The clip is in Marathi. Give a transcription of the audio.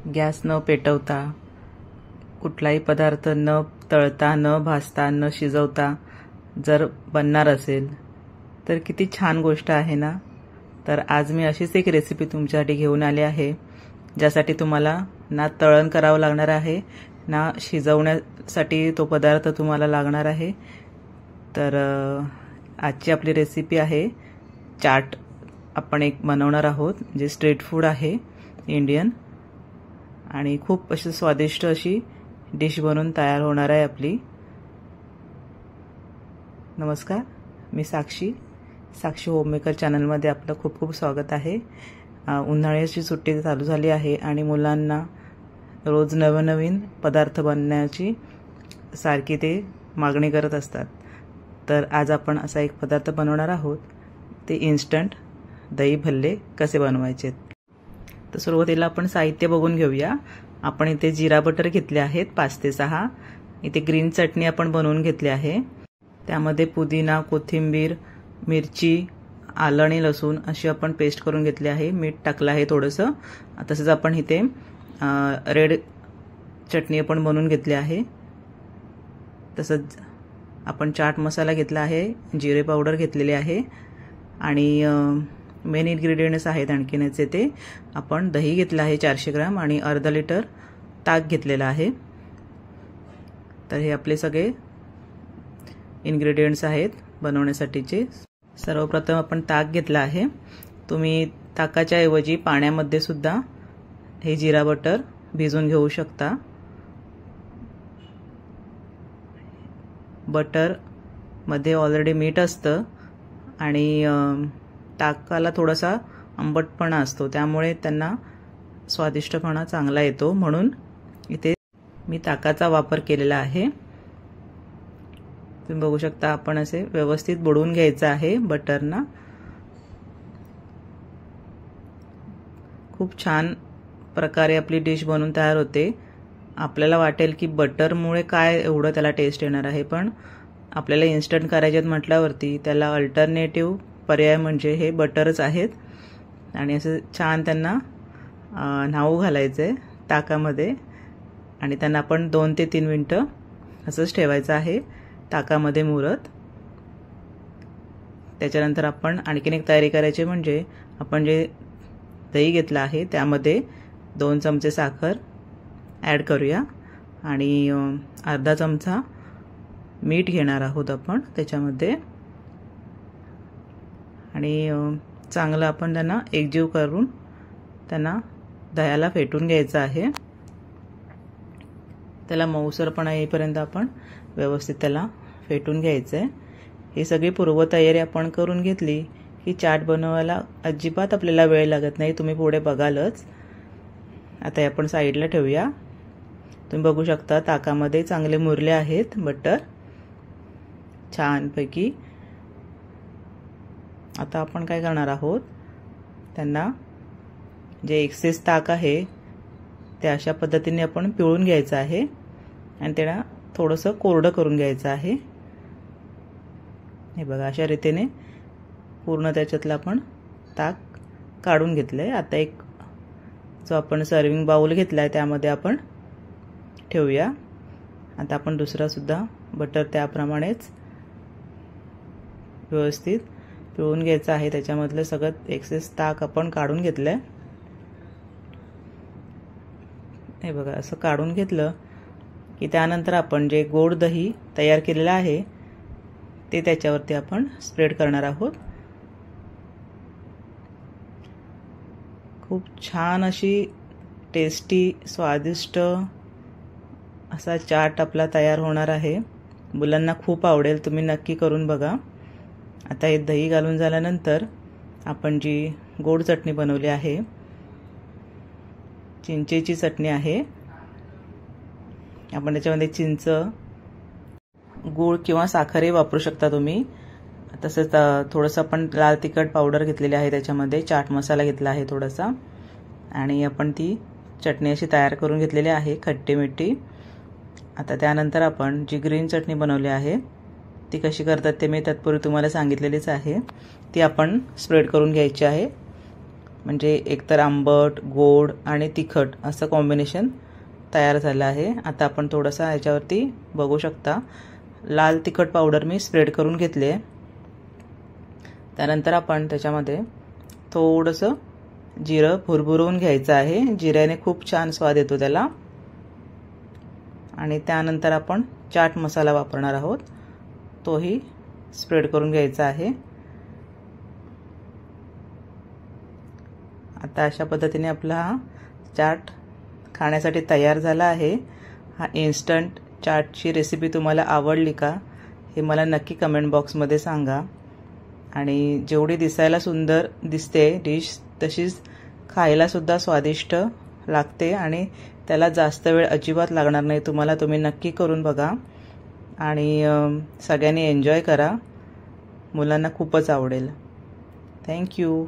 गॅस न पेटवता, कुठलाही पदार्थ न तळता, न भाजता, न शिजवता जर बनणार असेल तर किती छान गोष्ट आहे ना। तर आज मी अशीच एक रेसिपी तुमच्यासाठी घेऊन आले आहे, ज्यासाठी तुम्हाला ना तळण करावं लागणार आहे ना शिजवण्यासाठी तो पदार्थ तुम्हाला लागणार आहे। तर आजची आपली रेसिपी आहे चाट। आपण एक बनवणार आहोत जे स्ट्रीट फूड आहे इंडियन, आणि खूप अशी स्वादिष्ट अशी डिश बनवून तयार होणार आहे आपली। नमस्कार, मी साक्षी होममेकर चॅनलमध्ये आपलं खूप खूप स्वागत आहे। उन्हाळ्याची सुट्टी चालू झाली आहे आणि मुलांना रोज नवनवीन पदार्थ बनवण्याची सारखी ते मागणी करत असतात। तर आज आपण असा एक पदार्थ बनवणार आहोत, ते इन्स्टंट दही भल्ले कसे बनवायचे। तर सुरुवातीला आपण साहित्य बघून घेऊया। आपण इथे जिरा बटर घेतले आहेत 5 ते 6। इथे ग्रीन चटणी आपण बनवून घेतली आहे, त्यामध्ये पुदिना, कोथिंबीर, मिरची, आलं आणि लसूण अशी आपण पेस्ट करून घेतली आहे। मीठ टाकलं आहे थोडंसं। तसंच आपण इथे रेड चटणी आपण बनवून घेतली आहे। तसंच आपण चाट मसाला घेतला आहे, जिरे पावडर घेतलेले आहे, आणि मेन इन्ग्रेडियंट्स आहेत आणखीनच ते आपण दही घेतलं आहे 400 ग्रॅम आणि अर्धा लिटर ताक घेतलेला आहे। तर हे आपले सगळे इन्ग्रेडियंट्स आहेत बनवण्यासाठीचे। सर्वप्रथम आपण ताक घेतला आहे। तुम्ही ताकाच्या ऐवजी पाण्यामध्ये सुद्धा हे जिरा बटर भिजवून घेऊ शकता। बटर मध्ये ऑलरेडी मीठ असतं आणि ताकाला थोडासा आंबटपणा असतो, त्यामुळे त्यांना स्वादिष्टपणा चांगला येतो, म्हणून इथे मी ताकाचा वापर केलेला आहे। तुम्ही बघू शकता आपण असे व्यवस्थित बुडवून घ्यायचं आहे बटरना। खूप छान प्रकारे आपली डिश बनवून तयार होते। आपल्याला वाटेल की बटरमुळे काय एवढं त्याला टेस्ट येणार आहे, पण आपल्याला इन्स्टंट करायचे म्हटल्यावरती त्याला अल्टरनेटिव्ह पर्याय म्हणजे हे बटरच आहेत। आणि असं छान त्यांना न्हाऊ घालायचंय ताकामध्ये, आणि त्यांना आपण 2 ते 3 मिनिटं असंच ठेवायचं आहे ताकामध्ये मुरत। त्याच्यानंतर आपण आणखीन एक तयारी करायची, म्हणजे आपण जे दही घेतलं आहे त्यामध्ये 2 चमचे साखर ॲड करूया आणि अर्धा चमचा मीठ घेणार आहोत आपण त्याच्यामध्ये, आणि चांगलं आपण त्यांना एकजीव करून त्यांना दह्याला फेटून घ्यायचं आहे। त्याला मऊसरपणा येईपर्यंत आपण व्यवस्थित त्याला फेटून घ्यायचं आहे। ही सगळी पूर्वतयारी आपण करून घेतली की चाट बनवायला अजिबात आपल्याला वेळ लागत नाही, तुम्ही पुढे बघालच। आता हे आपण साईडला ठेवूया। तुम्ही बघू शकता ताकामध्ये चांगले मुरले आहेत बटर छानपैकी। आता आपण काय करणार आहोत, त्यांना जे एक्सेस ताक आहे ते अशा पद्धतीने आपण पिळून घ्यायचं आहे आणि त्याला थोडंसं कोरडं करून घ्यायचं आहे। हे बघा अशा रीतीने पूर्ण त्याच्यातलं आपण ताक काढून घेतलंय। आता एक जो आपण सर्विंग बाउल घेतलाय त्यामध्ये आपण ठेवूया। आता आपण दुसरा सुद्धा बटर त्याप्रमाणेच व्यवस्थित पिळून घ्यायचं आहे। त्याच्यामधलं सगळं एक्सेस ताक आपण काढून घेतलंय। हे बघा असं काढून घेतलं की त्यानंतर आपण जे गोड दही तयार केलेलं आहे ते त्याच्यावरती आपण स्प्रेड करणार आहोत। खूप छान अशी टेस्टी स्वादिष्ट असा चाट आपला तयार होणार आहे। मुलांना खूप आवडेल, तुम्ही नक्की करून बघा। आता हे दही घालून झाल्यानंतर आपण जी गोड चटणी बनवली आहे, चिंचेची चटणी आहे, आपण त्याच्यामध्ये चिंच, गूळ किंवा साखरही वापरू शकता तुम्ही। तसंच थोडंसं आपण लाल तिखट पावडर घेतलेली आहे, त्याच्यामध्ये चाट मसाला घेतला आहे थोडासा, आणि आपण ती चटणी अशी तयार करून घेतलेली आहे खट्टी मिठी। आता त्यानंतर आपण जी ग्रीन चटणी बनवली आहे ती कशी करतात ते मी तत्पूर्वी तुम्हाला सांगितलेलीच आहे। ती आपण स्प्रेड करून घ्यायची आहे म्हणजे एकतर आंबट, गोड आणि तिखट असं कॉम्बिनेशन तयार झालं आहे. आता आपण थोडंसं ह्याच्यावरती बघू शकता लाल तिखट पावडर मी स्प्रेड करून घेतली आहे. त्यानंतर आपण त्याच्यामध्ये थोडंसं जिरं भुरभुरवून घ्यायचं आहे. जिऱ्याने खूप छान स्वाद येतो त्याला. आणि त्यानंतर आपण चाट मसाला वापरणार आहोत, तोही स्प्रेड करून घ्यायचा आहे. आता अशा पद्धतीने आपला हा चाट खाण्यासाठी तयार झाला आहे. हा इन्स्टंट चाटची रेसिपी तुम्हाला आवडली का हे मला नक्की कमेंट बॉक्समध्ये सांगा. आणि जेवढी दिसायला सुंदर दिसते डिश, तशीच खायलासुद्धा स्वादिष्ट लागते आणि त्याला जास्त वेळ अजिबात लागणार नाही तुम्हाला. तुम्ही नक्की करून बघा आणि सगळ्यांनी एन्जॉय करा. मुलांना खूपच आवडेल. थँक्यू.